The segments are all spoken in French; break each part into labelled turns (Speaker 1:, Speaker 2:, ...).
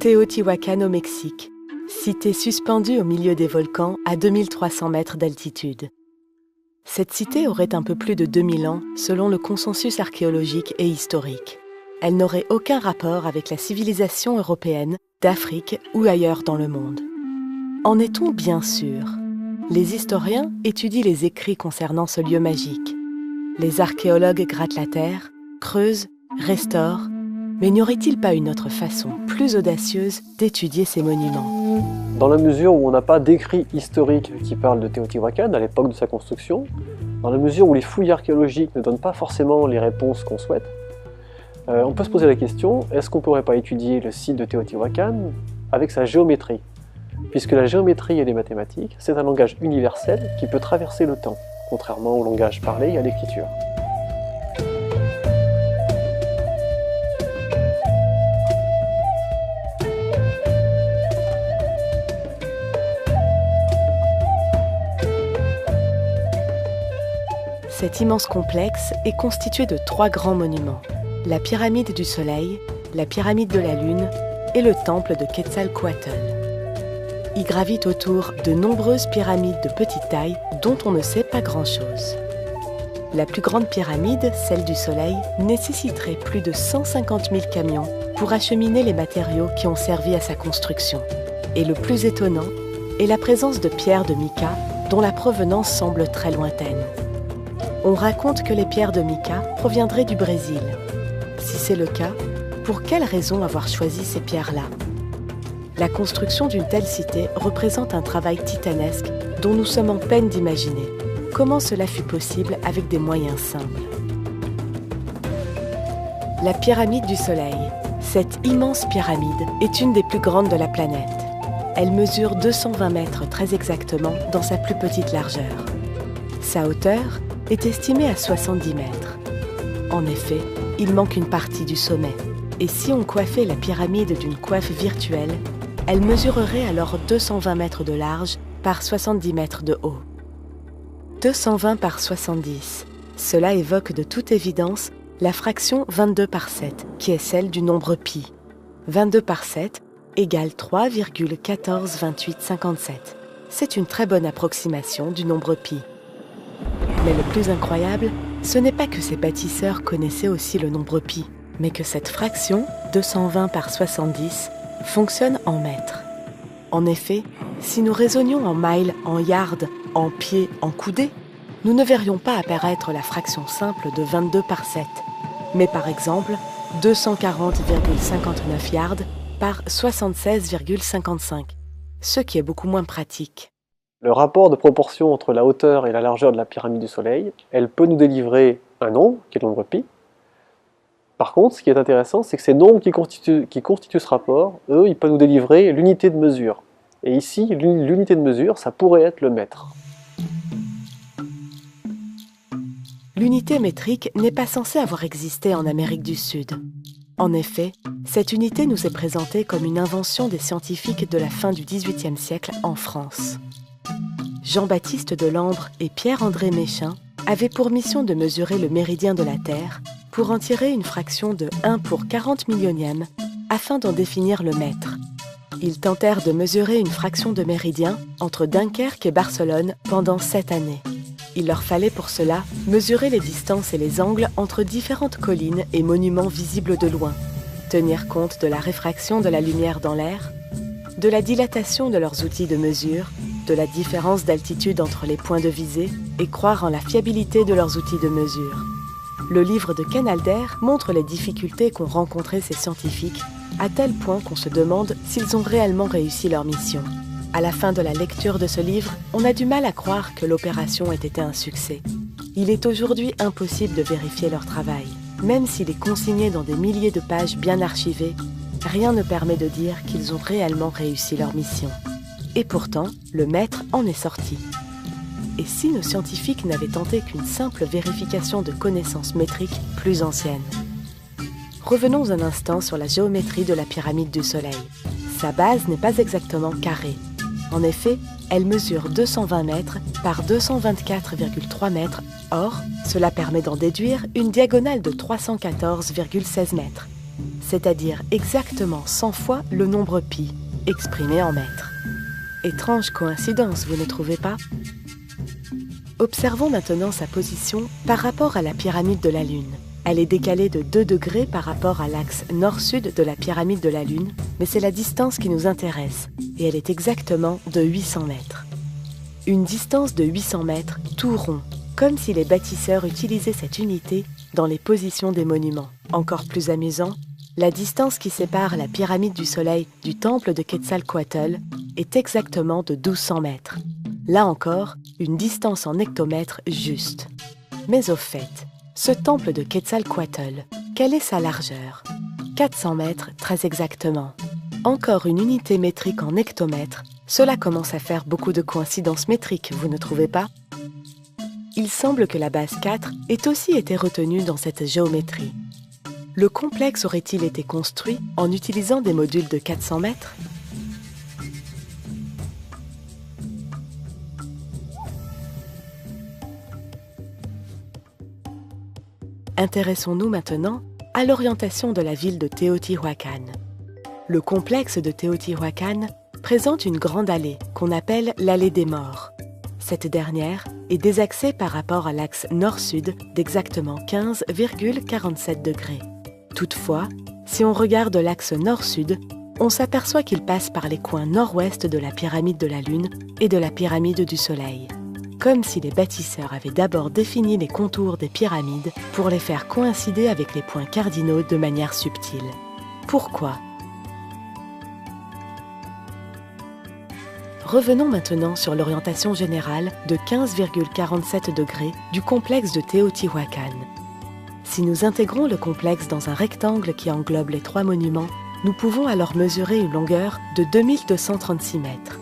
Speaker 1: Teotihuacan au Mexique, cité suspendue au milieu des volcans à 2300 mètres d'altitude. Cette cité aurait un peu plus de 2000 ans selon le consensus archéologique et historique. Elle n'aurait aucun rapport avec la civilisation européenne, d'Afrique ou ailleurs dans le monde. En est-on bien sûr? Les historiens étudient les écrits concernant ce lieu magique. Les archéologues grattent la terre, creusent, restaurent, mais n'y aurait-il pas une autre façon plus audacieuse d'étudier ces monuments?
Speaker 2: Dans la mesure où on n'a pas d'écrit historique qui parle de Teotihuacan à l'époque de sa construction, dans la mesure où les fouilles archéologiques ne donnent pas forcément les réponses qu'on souhaite, on peut se poser la question, est-ce qu'on ne pourrait pas étudier le site de Teotihuacan avec sa géométrie? Puisque la géométrie et les mathématiques, c'est un langage universel qui peut traverser le temps, contrairement au langage parlé et à l'écriture.
Speaker 1: Cet immense complexe est constitué de 3 grands monuments. La pyramide du Soleil, la pyramide de la Lune et le temple de Quetzalcoatl. Y gravitent autour de nombreuses pyramides de petite taille dont on ne sait pas grand-chose. La plus grande pyramide, celle du Soleil, nécessiterait plus de 150 000 camions pour acheminer les matériaux qui ont servi à sa construction. Et le plus étonnant est la présence de pierres de mica dont la provenance semble très lointaine. On raconte que les pierres de mica proviendraient du Brésil. Si c'est le cas, pour quelle raison avoir choisi ces pierres-là? La construction d'une telle cité représente un travail titanesque dont nous sommes en peine d'imaginer. Comment cela fut possible avec des moyens simples? La pyramide du Soleil. Cette immense pyramide est une des plus grandes de la planète. Elle mesure 220 mètres très exactement dans sa plus petite largeur. Sa hauteur est estimée à 70 mètres. En effet, il manque une partie du sommet. Et si on coiffait la pyramide d'une coiffe virtuelle, elle mesurerait alors 220 mètres de large par 70 mètres de haut. 220 par 70, cela évoque de toute évidence la fraction 22 par 7, qui est celle du nombre pi. 22 par 7 égale 3,142857. C'est une très bonne approximation du nombre pi. Mais le plus incroyable, ce n'est pas que ces bâtisseurs connaissaient aussi le nombre pi, mais que cette fraction, 220 par 70, fonctionne en mètres. En effet, si nous raisonnions en miles, en yards, en pieds, en coudées, nous ne verrions pas apparaître la fraction simple de 22 par 7, mais par exemple 240,59 yards par 76,55, ce qui est beaucoup moins pratique.
Speaker 2: Le rapport de proportion entre la hauteur et la largeur de la pyramide du Soleil, elle peut nous délivrer un nombre, qui est le nombre pi. Par contre, ce qui est intéressant, c'est que ces nombres qui constituent ce rapport, eux, ils peuvent nous délivrer l'unité de mesure. Et ici, l'unité de mesure, ça pourrait être le mètre.
Speaker 1: L'unité métrique n'est pas censée avoir existé en Amérique du Sud. En effet, cette unité nous est présentée comme une invention des scientifiques de la fin du XVIIIe siècle en France. Jean-Baptiste Delambre et Pierre-André Méchain avaient pour mission de mesurer le méridien de la Terre pour en tirer une fraction de 1 pour 40 millionième afin d'en définir le mètre. Ils tentèrent de mesurer une fraction de méridien entre Dunkerque et Barcelone pendant 7 années. Il leur fallait pour cela mesurer les distances et les angles entre différentes collines et monuments visibles de loin, tenir compte de la réfraction de la lumière dans l'air, de la dilatation de leurs outils de mesure, de la différence d'altitude entre les points de visée et croire en la fiabilité de leurs outils de mesure. Le livre de Canalder montre les difficultés qu'ont rencontrées ces scientifiques, à tel point qu'on se demande s'ils ont réellement réussi leur mission. À la fin de la lecture de ce livre, on a du mal à croire que l'opération ait été un succès. Il est aujourd'hui impossible de vérifier leur travail. Même s'il est consigné dans des milliers de pages bien archivées, rien ne permet de dire qu'ils ont réellement réussi leur mission. Et pourtant, le mètre en est sorti. Et si nos scientifiques n'avaient tenté qu'une simple vérification de connaissances métriques plus anciennes? Revenons un instant sur la géométrie de la pyramide du Soleil. Sa base n'est pas exactement carrée. En effet, elle mesure 220 mètres par 224,3 mètres. Or, cela permet d'en déduire une diagonale de 314,16 mètres. c'est-à-dire exactement 100 fois le nombre pi, exprimé en mètres. Étrange coïncidence, vous ne trouvez pas? Observons maintenant sa position par rapport à la pyramide de la Lune. Elle est décalée de 2 degrés par rapport à l'axe nord-sud de la pyramide de la Lune, mais c'est la distance qui nous intéresse, et elle est exactement de 800 mètres. Une distance de 800 mètres tout rond, comme si les bâtisseurs utilisaient cette unité dans les positions des monuments. Encore plus amusant, la distance qui sépare la pyramide du Soleil du temple de Quetzalcoatl est exactement de 1200 mètres. Là encore, une distance en hectomètres juste. Mais au fait, ce temple de Quetzalcoatl, quelle est sa largeur? 400 mètres très exactement. Encore une unité métrique en hectomètres, cela commence à faire beaucoup de coïncidences métriques, vous ne trouvez pas? Il semble que la base 4 ait aussi été retenue dans cette géométrie. Le complexe aurait-il été construit en utilisant des modules de 400 mètres? Intéressons-nous maintenant à l'orientation de la ville de Teotihuacan. Le complexe de Teotihuacan présente une grande allée qu'on appelle l'allée des morts. Cette dernière est désaxée par rapport à l'axe nord-sud d'exactement 15,47 degrés. Toutefois, si on regarde l'axe nord-sud, on s'aperçoit qu'il passe par les coins nord-ouest de la pyramide de la Lune et de la pyramide du Soleil. Comme si les bâtisseurs avaient d'abord défini les contours des pyramides pour les faire coïncider avec les points cardinaux de manière subtile. Pourquoi? Revenons maintenant sur l'orientation générale de 15,47 degrés du complexe de Teotihuacan. Si nous intégrons le complexe dans un rectangle qui englobe les 3 monuments, nous pouvons alors mesurer une longueur de 2236 mètres,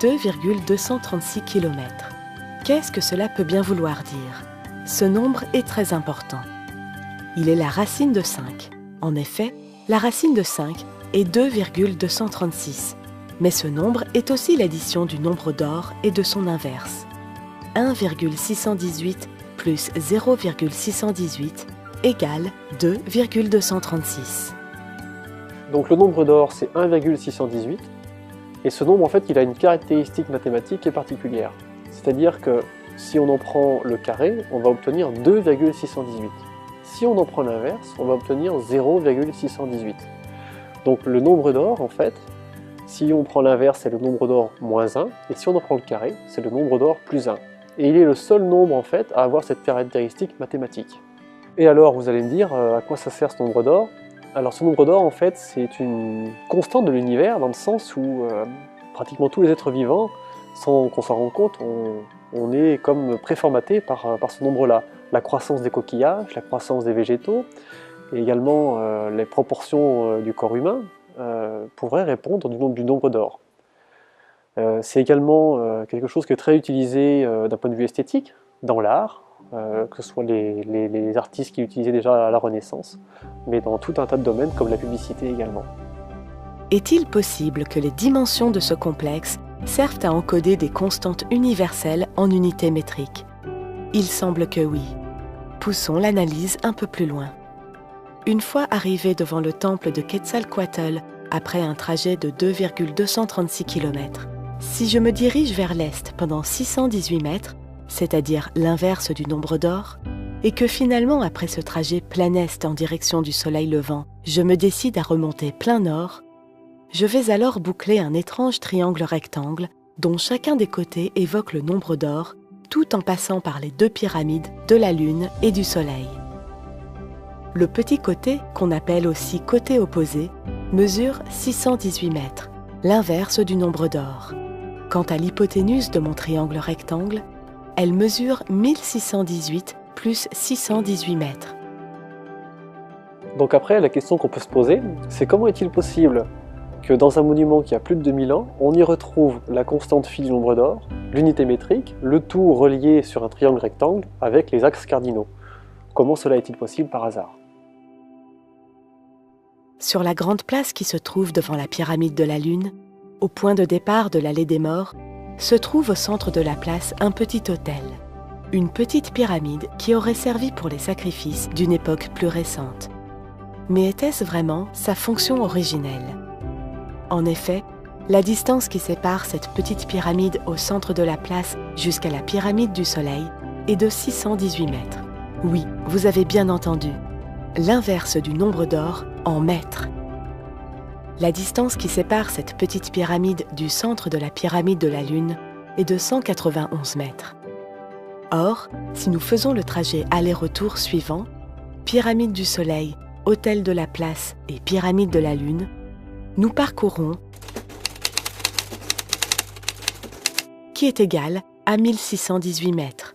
Speaker 1: 2,236 km. Qu'est-ce que cela peut bien vouloir dire? Ce nombre est très important. Il est la racine de 5. En effet, la racine de 5 est 2,236. Mais ce nombre est aussi l'addition du nombre d'or et de son inverse. 1,618 plus 0,618 égale 2,236.
Speaker 2: Donc le nombre d'or c'est 1,618 et ce nombre en fait il a une caractéristique mathématique qui est particulière. C'est-à-dire que si on en prend le carré, on va obtenir 2,618. Si on en prend l'inverse, on va obtenir 0,618. Donc le nombre d'or, en fait, si on prend l'inverse, c'est le nombre d'or moins 1, et si on en prend le carré, c'est le nombre d'or plus 1. Et il est le seul nombre, en fait, à avoir cette caractéristique mathématique. Et alors, vous allez me dire, à quoi ça sert ce nombre d'or? Alors ce nombre d'or, en fait, c'est une constante de l'univers, dans le sens où pratiquement tous les êtres vivants, sans qu'on s'en rende compte, on est comme préformaté par ce nombre-là. La croissance des coquillages, la croissance des végétaux, et également les proportions du corps humain pourraient répondre du nombre d'or. C'est également quelque chose qui est très utilisé d'un point de vue esthétique, dans l'art, que ce soit les artistes qui l'utilisaient déjà à la Renaissance, mais dans tout un tas de domaines comme la publicité également.
Speaker 1: Est-il possible que les dimensions de ce complexe servent à encoder des constantes universelles en unités métriques? Il semble que oui. Poussons l'analyse un peu plus loin. Une fois arrivé devant le temple de Quetzalcoatl, après un trajet de 2,236 km, si je me dirige vers l'est pendant 618 mètres, c'est-à-dire l'inverse du nombre d'or, et que finalement, après ce trajet plein est en direction du soleil levant, je me décide à remonter plein nord, je vais alors boucler un étrange triangle rectangle dont chacun des côtés évoque le nombre d'or, tout en passant par les 2 pyramides de la Lune et du Soleil. Le petit côté, qu'on appelle aussi côté opposé, mesure 618 mètres, l'inverse du nombre d'or. Quant à l'hypoténuse de mon triangle rectangle, elle mesure 1618 plus 618 mètres.
Speaker 2: Donc après, la question qu'on peut se poser, c'est comment est-il possible que dans un monument qui a plus de 2000 ans, on y retrouve la constante phi du nombre d'or, l'unité métrique, le tout relié sur un triangle rectangle avec les axes cardinaux. Comment cela est-il possible par hasard?
Speaker 1: Sur la grande place qui se trouve devant la pyramide de la Lune, au point de départ de l'allée des morts, se trouve au centre de la place un petit autel, une petite pyramide qui aurait servi pour les sacrifices d'une époque plus récente. Mais était-ce vraiment sa fonction originelle? En effet, la distance qui sépare cette petite pyramide au centre de la place jusqu'à la pyramide du Soleil est de 618 mètres. Oui, vous avez bien entendu, l'inverse du nombre d'or en mètres. La distance qui sépare cette petite pyramide du centre de la pyramide de la Lune est de 191 mètres. Or, si nous faisons le trajet aller-retour suivant, pyramide du Soleil, autel de la place et pyramide de la Lune, nous parcourons qui est égal à 1618 mètres.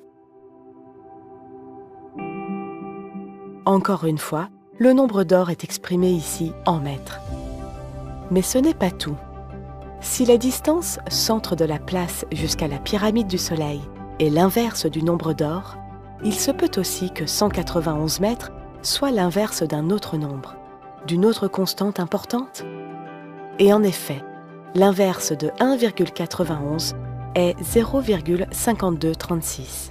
Speaker 1: Encore une fois, le nombre d'or est exprimé ici en mètres. Mais ce n'est pas tout. Si la distance centre de la place jusqu'à la pyramide du Soleil est l'inverse du nombre d'or, il se peut aussi que 191 mètres soit l'inverse d'un autre nombre, d'une autre constante importante. Et en effet, l'inverse de 1,91 est 0,5236.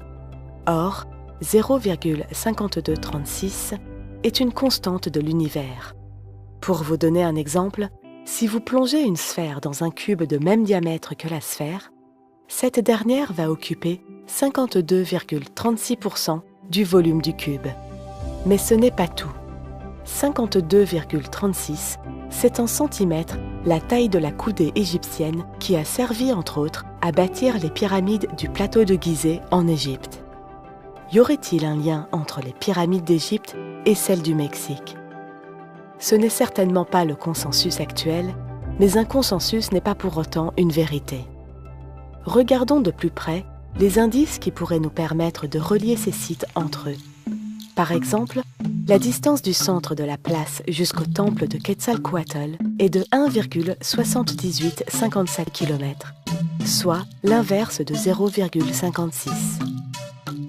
Speaker 1: Or, 0,5236 est une constante de l'univers. Pour vous donner un exemple, si vous plongez une sphère dans un cube de même diamètre que la sphère, cette dernière va occuper 52,36% du volume du cube. Mais ce n'est pas tout. 52,36, c'est en centimètres la taille de la coudée égyptienne qui a servi entre autres à bâtir les pyramides du plateau de Gizeh en Égypte. Y aurait-il un lien entre les pyramides d'Égypte et celles du Mexique? Ce n'est certainement pas le consensus actuel, mais un consensus n'est pas pour autant une vérité. Regardons de plus près les indices qui pourraient nous permettre de relier ces sites entre eux. Par exemple, la distance du centre de la place jusqu'au temple de Quetzalcoatl est de 1,7857 km, soit l'inverse de 0,56.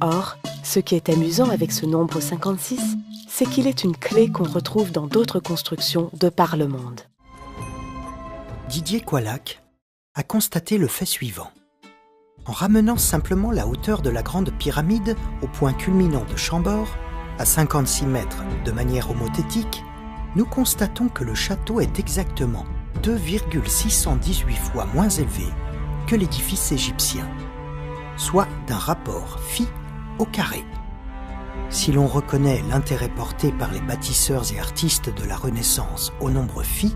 Speaker 1: Or, ce qui est amusant avec ce nombre 56, c'est qu'il est une clé qu'on retrouve dans d'autres constructions de par le monde.
Speaker 3: Didier Coillac a constaté le fait suivant. En ramenant simplement la hauteur de la grande pyramide au point culminant de Chambord, à 56 mètres de manière homothétique, nous constatons que le château est exactement 2,618 fois moins élevé que l'édifice égyptien, soit d'un rapport π au carré. Si l'on reconnaît l'intérêt porté par les bâtisseurs et artistes de la Renaissance au nombre π,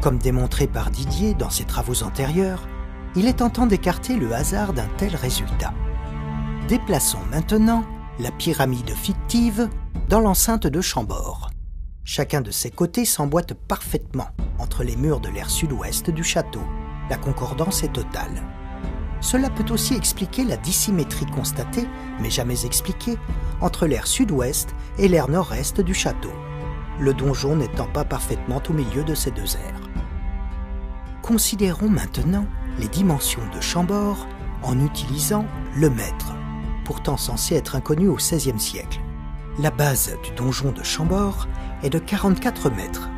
Speaker 3: comme démontré par Didier dans ses travaux antérieurs, il est tentant d'écarter le hasard d'un tel résultat. Déplaçons maintenant la pyramide fictive dans l'enceinte de Chambord. Chacun de ses côtés s'emboîte parfaitement entre les murs de l'aire sud-ouest du château. La concordance est totale. Cela peut aussi expliquer la dissymétrie constatée, mais jamais expliquée, entre l'aire sud-ouest et l'aire nord-est du château, le donjon n'étant pas parfaitement au milieu de ces deux aires. Considérons maintenant les dimensions de Chambord en utilisant le mètre, pourtant censé être inconnu au XVIe siècle. La base du donjon de Chambord est de 44 mètres,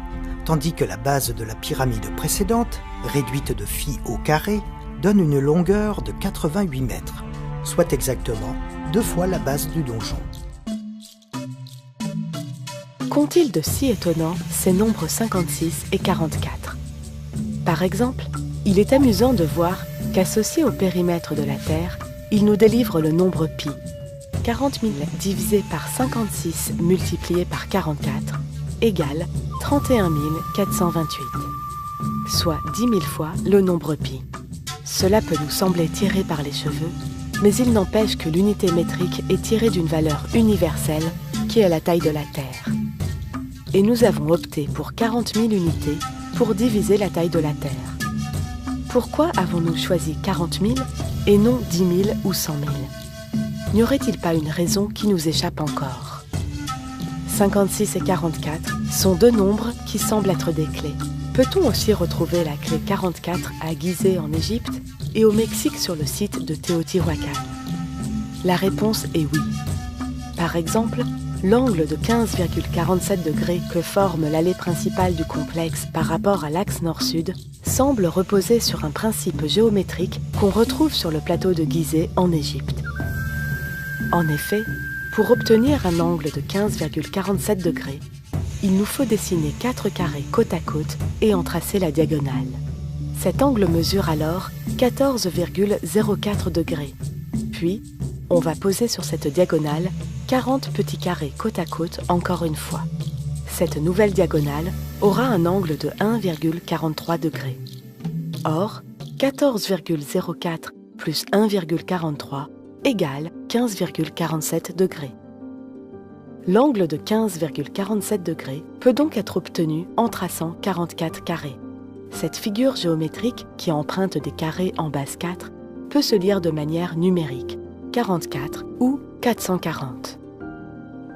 Speaker 3: tandis que la base de la pyramide précédente, réduite de π au carré, donne une longueur de 88 mètres, soit exactement 2 fois la base du donjon.
Speaker 1: Qu'ont-ils de si étonnant ces nombres 56 et 44? Par exemple, il est amusant de voir qu'associé au périmètre de la Terre, il nous délivre le nombre π. 40 000 divisé par 56 multiplié par 44 égale 31 428, soit 10 000 fois le nombre π. Cela peut nous sembler tiré par les cheveux, mais il n'empêche que l'unité métrique est tirée d'une valeur universelle qui est la taille de la Terre. Et nous avons opté pour 40 000 unités pour diviser la taille de la Terre. Pourquoi avons-nous choisi 40 000 et non 10 000 ou 100 000? N'y aurait-il pas une raison qui nous échappe encore? 56 et 44 sont deux nombres qui semblent être des clés. Peut-on aussi retrouver la clé 44 à Gizeh en Égypte et au Mexique sur le site de Teotihuacan? La réponse est oui. Par exemple, l'angle de 15,47 degrés que forme l'allée principale du complexe par rapport à l'axe nord-sud semble reposer sur un principe géométrique qu'on retrouve sur le plateau de Gizeh en Égypte. En effet, pour obtenir un angle de 15,47 degrés, il nous faut dessiner 4 carrés côte à côte et en tracer la diagonale. Cet angle mesure alors 14,04 degrés. Puis, on va poser sur cette diagonale 40 petits carrés côte à côte encore une fois. Cette nouvelle diagonale aura un angle de 1,43 degrés. Or, 14,04 plus 1,43 égale 15,47 degrés. L'angle de 15,47 degrés peut donc être obtenu en traçant 44 carrés. Cette figure géométrique, qui emprunte des carrés en base 4, peut se lire de manière numérique, 44 ou 440.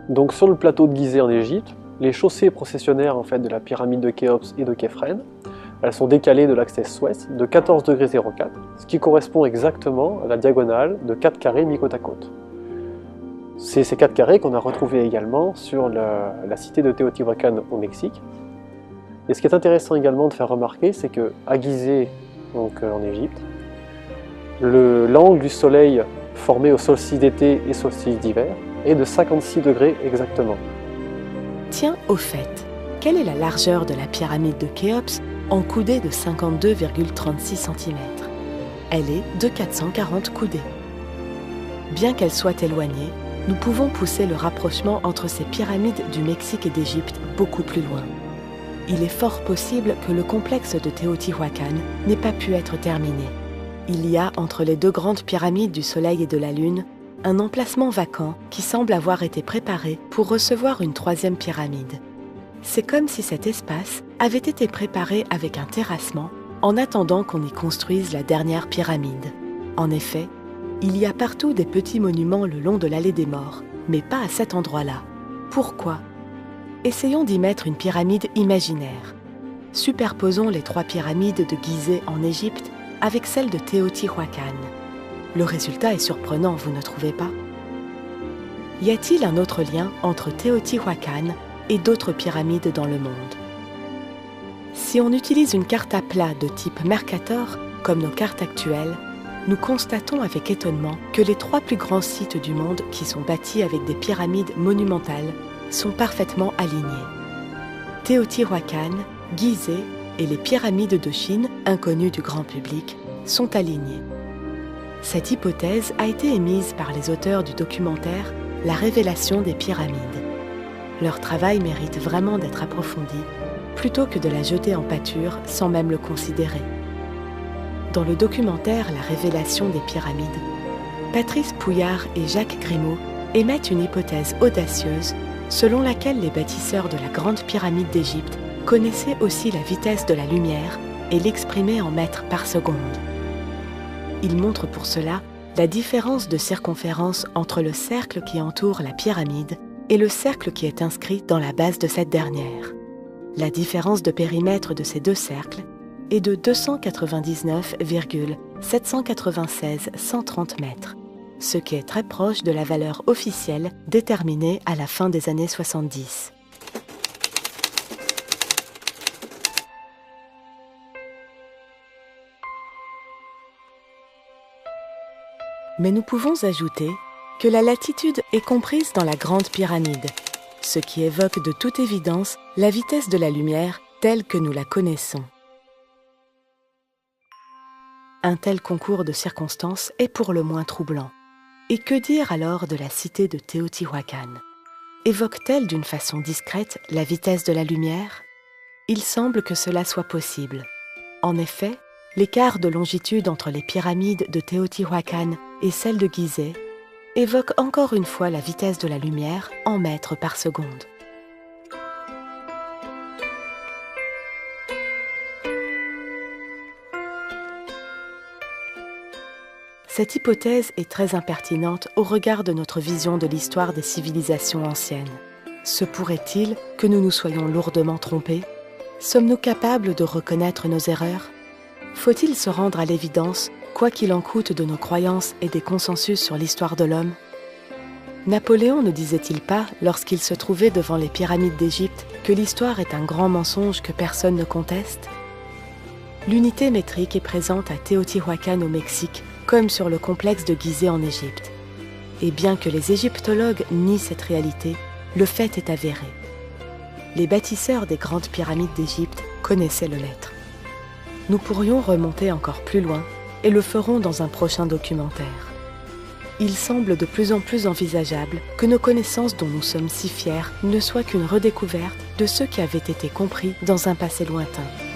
Speaker 2: Donc sur le plateau de Gizeh en Égypte, les chaussées processionnaires de la pyramide de Khéops et de Képhren, elles sont décalées de l'axe est-ouest de 14,04 degrés, ce qui correspond exactement à la diagonale de 4 carrés mis côte à côte. C'est ces 4 carrés qu'on a retrouvés également sur la cité de Teotihuacan au Mexique. Et ce qui est intéressant également de faire remarquer, c'est qu'à Gizeh, donc en Égypte, l'angle du soleil formé au solstice d'été et solstice d'hiver est de 56 degrés exactement.
Speaker 1: Tiens, au fait, quelle est la largeur de la pyramide de Khéops en coudées de 52,36 cm? Elle est de 440 coudées. Bien qu'elle soit éloignée, nous pouvons pousser le rapprochement entre ces pyramides du Mexique et d'Égypte beaucoup plus loin. Il est fort possible que le complexe de Teotihuacan n'ait pas pu être terminé. Il y a entre les deux grandes pyramides du Soleil et de la Lune un emplacement vacant qui semble avoir été préparé pour recevoir une troisième pyramide. C'est comme si cet espace avait été préparé avec un terrassement en attendant qu'on y construise la dernière pyramide. En effet, il y a partout des petits monuments le long de l'allée des morts, mais pas à cet endroit-là. Pourquoi ? Essayons d'y mettre une pyramide imaginaire. Superposons les 3 pyramides de Gizeh en Égypte avec celle de Teotihuacan. Le résultat est surprenant, vous ne trouvez pas ? Y a-t-il un autre lien entre Teotihuacan et d'autres pyramides dans le monde? Si on utilise une carte à plat de type Mercator, comme nos cartes actuelles, nous constatons avec étonnement que les 3 plus grands sites du monde qui sont bâtis avec des pyramides monumentales sont parfaitement alignés. Teotihuacan, Gizeh et les pyramides de Chine, inconnues du grand public, sont alignés. Cette hypothèse a été émise par les auteurs du documentaire La révélation des pyramides. Leur travail mérite vraiment d'être approfondi, plutôt que de la jeter en pâture sans même le considérer. Dans le documentaire La révélation des pyramides, Patrice Pouillard et Jacques Grimaud émettent une hypothèse audacieuse selon laquelle les bâtisseurs de la Grande Pyramide d'Égypte connaissaient aussi la vitesse de la lumière et l'exprimaient en mètres par seconde. Ils montrent pour cela la différence de circonférence entre le cercle qui entoure la pyramide et le cercle qui est inscrit dans la base de cette dernière. La différence de périmètre de ces deux cercles est de 299,796 130 mètres, ce qui est très proche de la valeur officielle déterminée à la fin des années 70. Mais nous pouvons ajouter que la latitude est comprise dans la Grande Pyramide, ce qui évoque de toute évidence la vitesse de la lumière telle que nous la connaissons. Un tel concours de circonstances est pour le moins troublant. Et que dire alors de la cité de Teotihuacan? Évoque-t-elle d'une façon discrète la vitesse de la lumière? Il semble que cela soit possible. En effet, l'écart de longitude entre les pyramides de Teotihuacan et celle de Gizeh évoque encore une fois la vitesse de la lumière en mètres par seconde. Cette hypothèse est très impertinente au regard de notre vision de l'histoire des civilisations anciennes. Se pourrait-il que nous nous soyons lourdement trompés? Sommes-nous capables de reconnaître nos erreurs? Faut-il se rendre à l'évidence, quoi qu'il en coûte de nos croyances et des consensus sur l'histoire de l'homme? Napoléon ne disait-il pas, lorsqu'il se trouvait devant les pyramides d'Égypte, que l'histoire est un grand mensonge que personne ne conteste? L'unité métrique est présente à Teotihuacan au Mexique, comme sur le complexe de Gizeh en Égypte. Et bien que les égyptologues nient cette réalité, le fait est avéré. les bâtisseurs des grandes pyramides d'Égypte connaissaient le lettre. Nous pourrions remonter encore plus loin et le ferons dans un prochain documentaire. Il semble de plus en plus envisageable que nos connaissances dont nous sommes si fiers ne soient qu'une redécouverte de ceux qui avaient été compris dans un passé lointain.